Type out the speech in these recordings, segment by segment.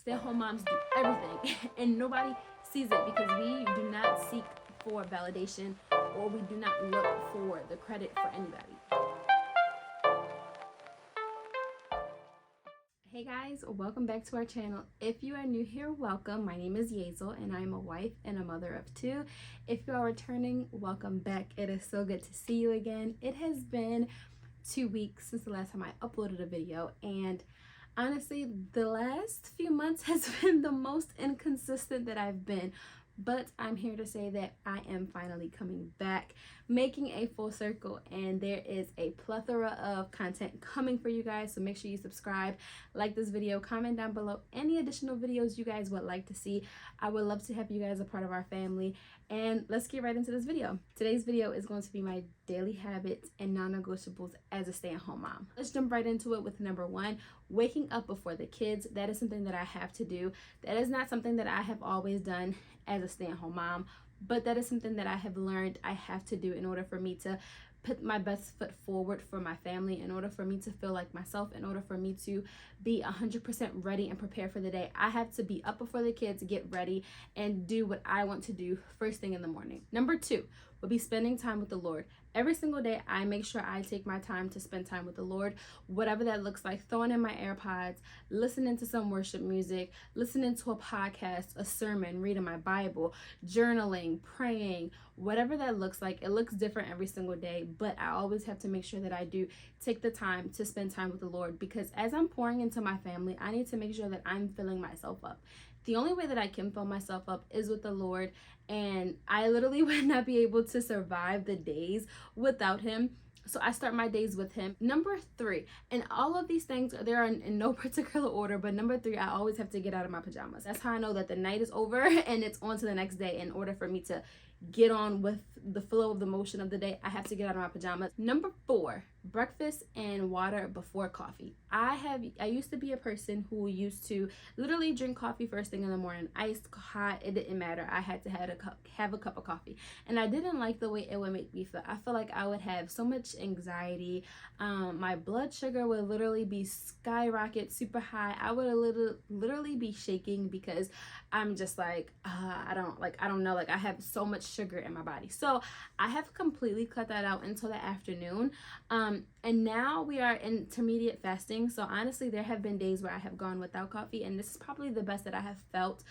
Stay-at-home moms do everything and nobody sees it because we do not seek for validation or we do not look for the credit for anybody. Hey guys, welcome back to our channel. If you are new here, welcome. My name is Yazel and I'm a wife and a mother of two. If you are returning, welcome back. It is so good to see you again. It has been 2 weeks since the last time I uploaded a video, and honestly, the last few months has been the most inconsistent that I've been, but I'm here to say that I am finally coming back, making a full circle, and there is a plethora of content coming for you guys. So make sure you subscribe, like this video, comment down below any additional videos you guys would like to see. I would love to have you guys a part of our family, and let's get right into this video. Today's video is going to be my daily habits and non-negotiables as a stay-at-home mom. Let's jump right into it with number one, waking up before the kids. That is something that I have to do. That is not something that I have always done as a stay-at-home mom, but that is something that I have learned I have to do in order for me to put my best foot forward for my family, in order for me to feel like myself, in order for me to be 100% ready and prepared for the day. I have to be up before the kids, get ready, and do what I want to do first thing in the morning. Number two would be spending time with the Lord. Every single day, I make sure I take my time to spend time with the Lord, whatever that looks like, throwing in my AirPods, listening to some worship music, listening to a podcast, a sermon, reading my Bible, journaling, praying, whatever that looks like. It looks different every single day, but I always have to make sure that I do take the time to spend time with the Lord, because as I'm pouring into my family, I need to make sure that I'm filling myself up. The only way that I can fill myself up is with the Lord, and I literally would not be able to survive the days without Him. So I start my days with Him. Number three, and all of these things, they are in no particular order, but number three, I always have to get out of my pajamas. That's how I know that the night is over and it's on to the next day. In order for me to get on with the flow of the motion of the day, I have to get out of my pajamas. Number four, breakfast and water before coffee. I used to be a person who used to literally drink coffee first thing in the morning, iced, hot, it didn't matter. I had to have a cup of coffee, and I didn't like the way it would make me feel. I feel like I would have so much anxiety. My blood sugar would literally be skyrocket super high. I would literally be shaking because I'm just like I don't know, like I have so much sugar in my body. So I have completely cut that out until the afternoon. And now we are intermediate fasting. So honestly, there have been days where I have gone without coffee, and this is probably the best that I have felt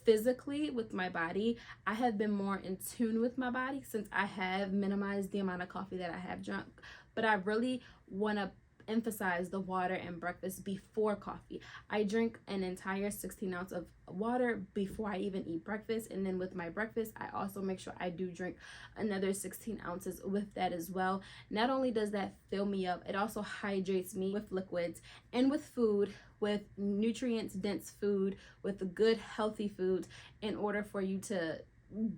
physically with my body. I have been more in tune with my body since I have minimized the amount of coffee that I have drunk. But I really want to emphasize the water and breakfast before coffee. I drink an entire 16 ounce of water before I even eat breakfast, and then with my breakfast I also make sure I do drink another 16 ounces with that as well. Not only does that fill me up, it also hydrates me with liquids and with food, with nutrients dense food, with good healthy foods, in order for you to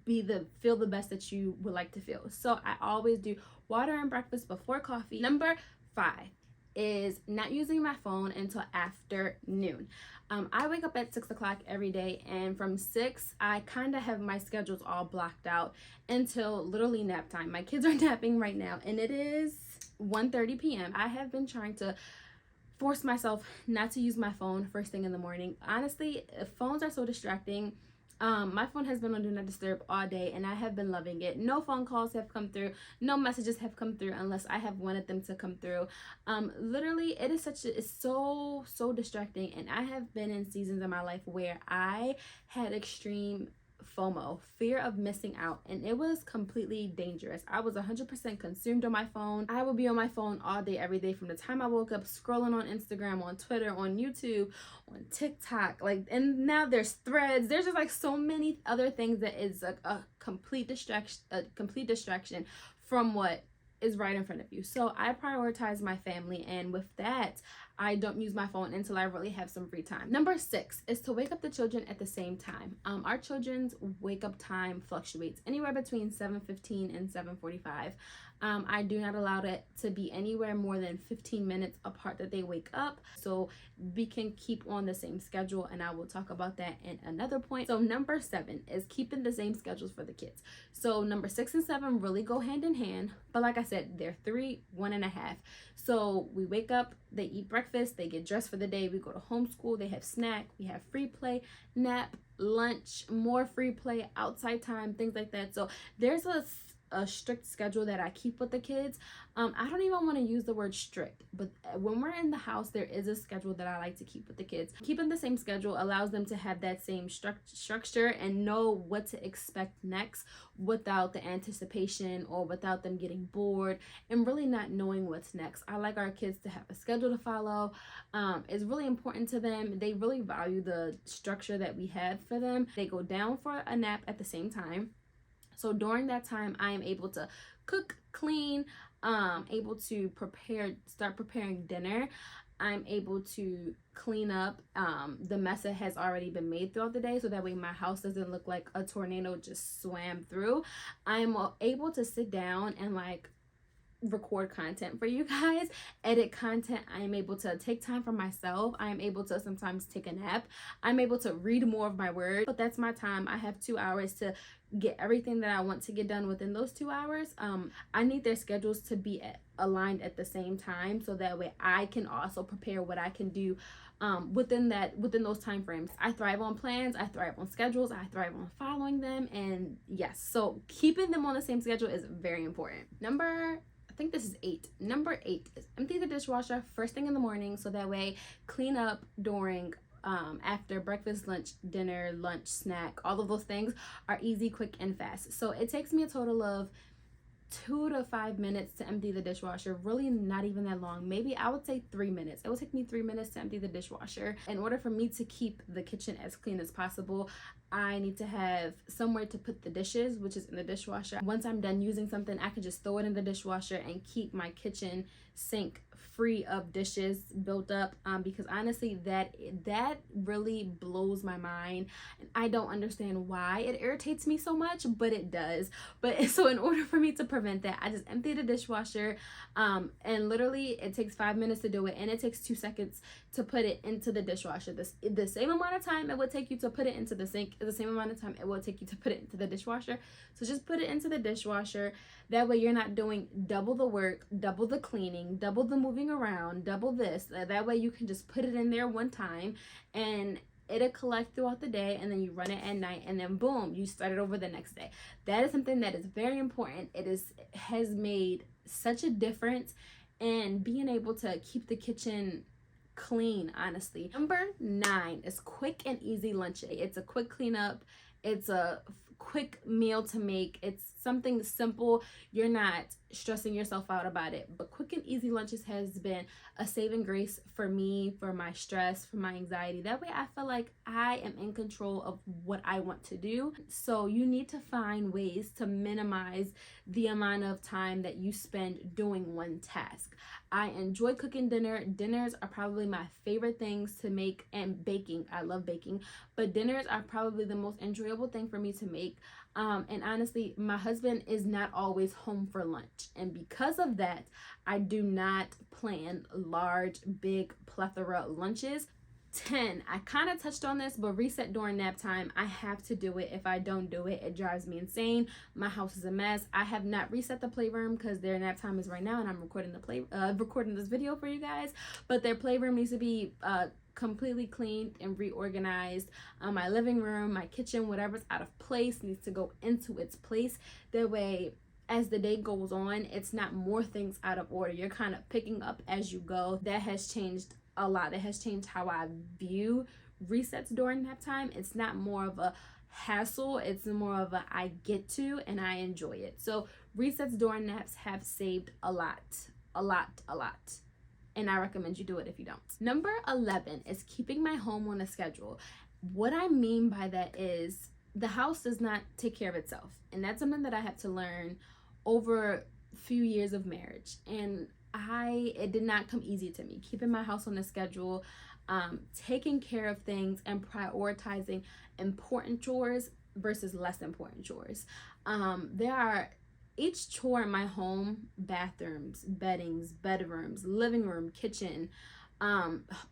feel the best that you would like to feel. So I always do water and breakfast before coffee. Number five is not using my phone until afternoon. I wake up at 6 o'clock every day, and from 6 I kind of have my schedules all blocked out until literally nap time. My kids are napping right now and it is 1:30 p.m. I have been trying to force myself not to use my phone first thing in the morning. Honestly, phones are so distracting. My phone has been on Do Not Disturb all day, and I have been loving it. No phone calls have come through, no messages have come through unless I have wanted them to come through. Literally, it's so distracting, and I have been in seasons in my life where I had extreme FOMO, fear of missing out, and it was completely dangerous. I was 100% consumed on my phone. I would be on my phone all day, every day, from the time I woke up, scrolling on Instagram, on Twitter, on YouTube, on TikTok, and now there's Threads. There's just like so many other things that is a complete distraction from what is right in front of you. So I prioritize my family, and with that, I don't use my phone until I really have some free time. Number six is to wake up the children at the same time. Our children's wake up time fluctuates anywhere between 7:15 and 7:45. I do not allow it to be anywhere more than 15 minutes apart that they wake up, so we can keep on the same schedule, and I will talk about that in another point. So number 7 is keeping the same schedules for the kids. So number 6 and 7 really go hand in hand, but like I said, they're 3, 1.5. So we wake up, they eat breakfast, they get dressed for the day, we go to homeschool, they have snack, we have free play, nap, lunch, more free play, outside time, things like that. So there's a strict schedule that I keep with the kids. I don't even want to use the word strict, but when we're in the house, there is a schedule that I like to keep with the kids. Keeping the same schedule allows them to have that same structure and know what to expect next without the anticipation or without them getting bored and really not knowing what's next. I like our kids to have a schedule to follow. It's really important to them. They really value the structure that we have for them. They go down for a nap at the same time. So during that time, I am able to cook, clean, able to start preparing dinner. I'm able to clean up the mess that has already been made throughout the day, so that way my house doesn't look like a tornado just swam through. I'm able to sit down and like record content for you guys, edit content. I am able to take time for myself. I am able to sometimes take a nap. I'm able to read more of my word, but that's my time. I have 2 hours to get everything that I want to get done within those 2 hours. I need their schedules to be aligned at the same time, so that way I can also prepare what I can do within those time frames. I thrive on plans, I thrive on schedules, I thrive on following them, and yes, so keeping them on the same schedule is very important. I think this is 8. Number 8 is empty the dishwasher first thing in the morning, so that way clean up during after breakfast, lunch, dinner, lunch, snack, all of those things are easy, quick, and fast. So it takes me a total of 2 to 5 minutes to empty the dishwasher. Really not even that long. Maybe I would say 3 minutes. It would take me 3 minutes to empty the dishwasher. In order for me to keep the kitchen as clean as possible, I need to have somewhere to put the dishes, which is in the dishwasher. Once I'm done using something, I can just throw it in the dishwasher and keep my kitchen sink free of dishes built up, because honestly that really blows my mind, and I don't understand why it irritates me so much, but it does. But so in order for me to prevent that, I just empty the dishwasher, and literally it takes 5 minutes to do it, and it takes 2 seconds to put it into the dishwasher. The same amount of time it would take you to put it into the sink is the same amount of time it will take you to put it into the dishwasher. So just put it into the dishwasher. That way you're not doing double the work, double the cleaning, double the moving around, double this. That way you can just put it in there one time, and it'll collect throughout the day, and then you run it at night, and then boom, you start it over the next day. That is something that is very important. It has made such a difference in being able to keep the kitchen clean, honestly. Number 9 is quick and easy lunch. It's a quick cleanup. It's a quick meal to make. It's something simple. You're not stressing yourself out about it. But quick and easy lunches has been a saving grace for me, for my stress, for my anxiety. That way I feel like I am in control of what I want to do. So you need to find ways to minimize the amount of time that you spend doing one task. I enjoy cooking dinner. Dinners are probably my favorite things to make, and baking. I love baking, but dinners are probably the most enjoyable thing for me to make. And honestly, my husband is not always home for lunch, and because of that, I do not plan large, big plethora lunches. 10, I kind of touched on this, but reset during nap time. I have to do it. If I don't do it, it drives me insane. My house is a mess. I have not reset the playroom because their nap time is right now, and I'm recording this video for you guys. But their playroom needs to be completely cleaned and reorganized. My living room, my kitchen, whatever's out of place needs to go into its place. That way, as the day goes on, it's not more things out of order. You're kind of picking up as you go. That has changed a lot. It has changed how I view resets during nap time. It's not more of a hassle. It's more of a I get to, and I enjoy it. So resets during naps have saved a lot. And I recommend you do it if you don't. Number 11 is keeping my home on a schedule. What I mean by that is the house does not take care of itself. And that's something that I had to learn over a few years of marriage. And it did not come easy to me. Keeping my house on a schedule, taking care of things, and prioritizing important chores versus less important chores. There are Each chore in my home, bathrooms, beddings, bedrooms, living room, kitchen,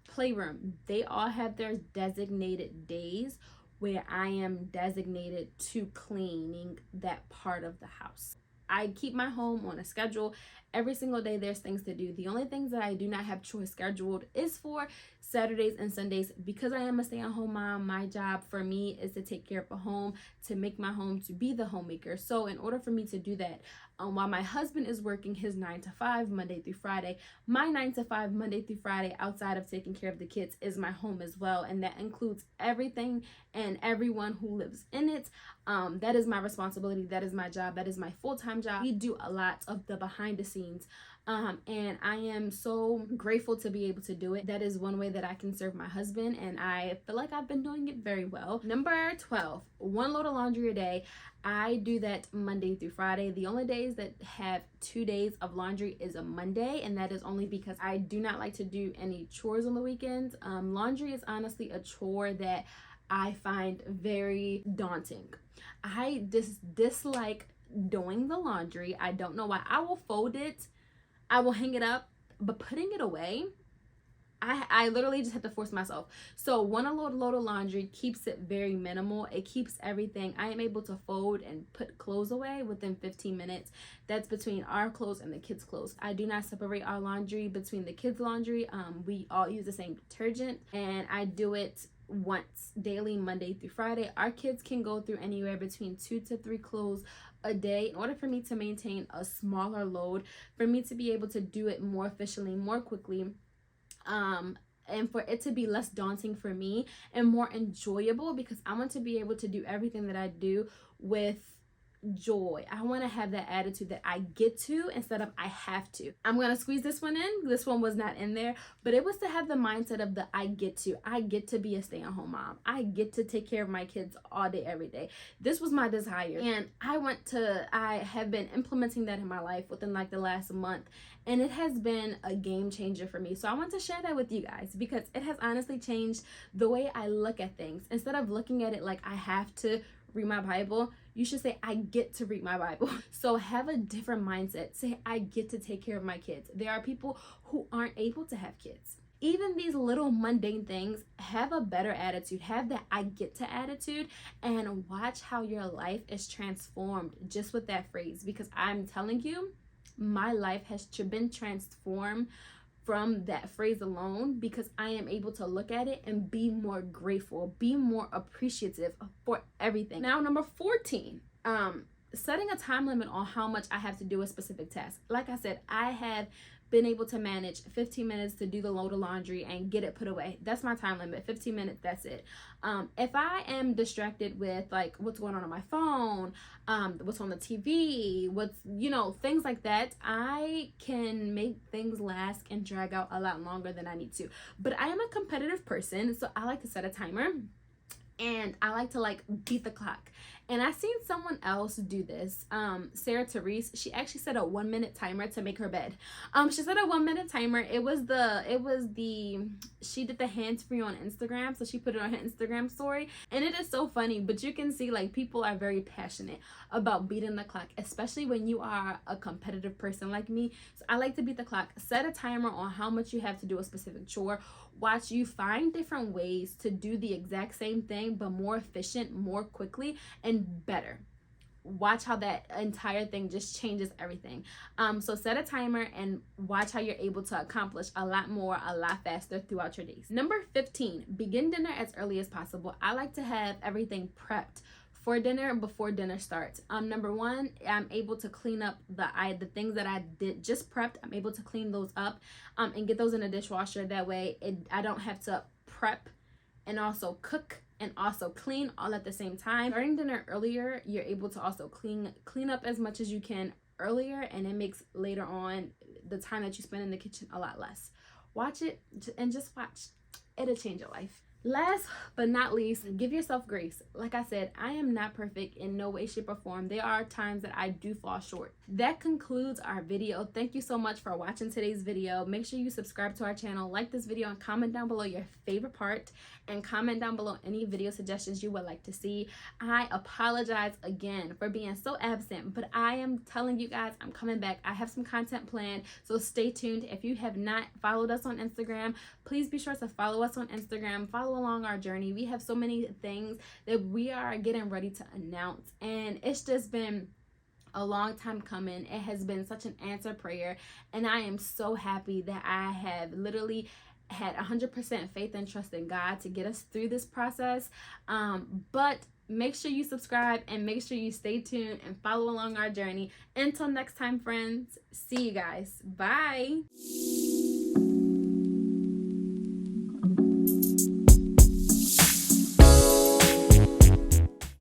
playroom, they all have their designated days where I am designated to cleaning that part of the house. I keep my home on a schedule. Every single day there's things to do. The only things that I do not have chores scheduled is for Saturdays and Sundays. Because I am a stay-at-home mom, my job for me is to take care of a home, to make my home, to be the homemaker. So in order for me to do that, while my husband is working his 9 to 5 Monday through Friday, my 9 to 5 Monday through Friday, outside of taking care of the kids, is my home as well. And that includes everything and everyone who lives in it. That is my responsibility. That is my job. That is my full-time job. We do a lot of the behind the scenes. And I am so grateful to be able to do it. That is one way that I can serve my husband, and I feel like I've been doing it very well. Number 12, one load of laundry a day. I do that Monday through Friday. The only days that have 2 days of laundry is a Monday, and that is only because I do not like to do any chores on the weekends. Laundry is honestly a chore that I find very daunting. I dislike doing the laundry. I don't know why. I will fold it, I will hang it up, but putting it away, I literally just have to force myself. So one load of laundry keeps it very minimal. It keeps everything. I am able to fold and put clothes away within 15 minutes. That's between our clothes and the kids' clothes. I do not separate our laundry between the kids' laundry. We all use the same detergent, and I do it once daily, Monday through Friday. Our kids can go through anywhere between 2 to 3 clothes a day. In order for me to maintain a smaller load, for me to be able to do it more efficiently, more quickly, and for it to be less daunting for me and more enjoyable, because I want to be able to do everything that I do with joy. I want to have that attitude that I get to instead of I have to. I'm gonna squeeze this one in. This one was not in there, but it was to have the mindset of the I get to be a stay-at-home mom. I get to take care of my kids all day, every day. This was my desire, and I have been implementing that in my life within like the last month, and it has been a game changer for me. So I want to share that with you guys, because it has honestly changed the way I look at things. Instead of looking at it like I have to read my Bible, you should say I get to read my Bible. So have a different mindset. Say I get to take care of my kids. There are people who aren't able to have kids. Even these little mundane things, have a better attitude. Have that I get to attitude, and watch how your life is transformed just with that phrase. Because I'm telling you, my life has been transformed from that phrase alone, because I am able to look at it and be more grateful, be more appreciative for everything. Now, number 14, setting a time limit on how much I have to do a specific task. Like I said, I have been able to manage 15 minutes to do the load of laundry and get it put away. That's my time limit, 15 minutes, that's it. If I am distracted with like what's going on my phone, what's on the TV, things like that, I can make things last and drag out a lot longer than I need to. But I am a competitive person, so I like to set a timer, and I like to like beat the clock. And I seen someone else do this. Sarah Therese, she actually set a 1-minute timer to make her bed. She set a 1-minute timer. She did the hands-free on Instagram, so she put it on her Instagram story. And it is so funny, but you can see like people are very passionate about beating the clock, especially when you are a competitive person like me. So I like to beat the clock. Set a timer on how much you have to do a specific chore. Watch you find different ways to do the exact same thing, but more efficient, more quickly, and better. Watch how that entire thing just changes everything. So set a timer and watch how you're able to accomplish a lot more, a lot faster throughout your days. Number 15, begin dinner as early as possible. I like to have everything prepped for dinner before dinner starts. Number 1, I'm able to clean up the things that I did just prepped. I'm able to clean those up and get those in a dishwasher. That way I don't have to prep and also cook and also clean all at the same time. Starting dinner earlier, you're able to also clean up as much as you can earlier, and it makes later on the time that you spend in the kitchen a lot less. Watch it and just watch. It'll change your life. Last but not least, give yourself grace. Like I said, I am not perfect in no way, shape, or form. There are times that I do fall short. That concludes our video. Thank you so much for watching today's video. Make sure you subscribe to our channel, like this video, and comment down below your favorite part, and comment down below any video suggestions you would like to see. I apologize again for being so absent, but I am telling you guys I'm coming back. I have some content planned, so stay tuned. If you have not followed us on Instagram, please be sure to follow us on Instagram. Follow along our journey. We have so many things that we are getting ready to announce, and it's just been a long time coming. It has been such an answered prayer, and I am so happy that I have literally had 100% faith and trust in God to get us through this process. But make sure you subscribe and make sure you stay tuned and follow along our journey. Until next time, friends, see you guys. Bye.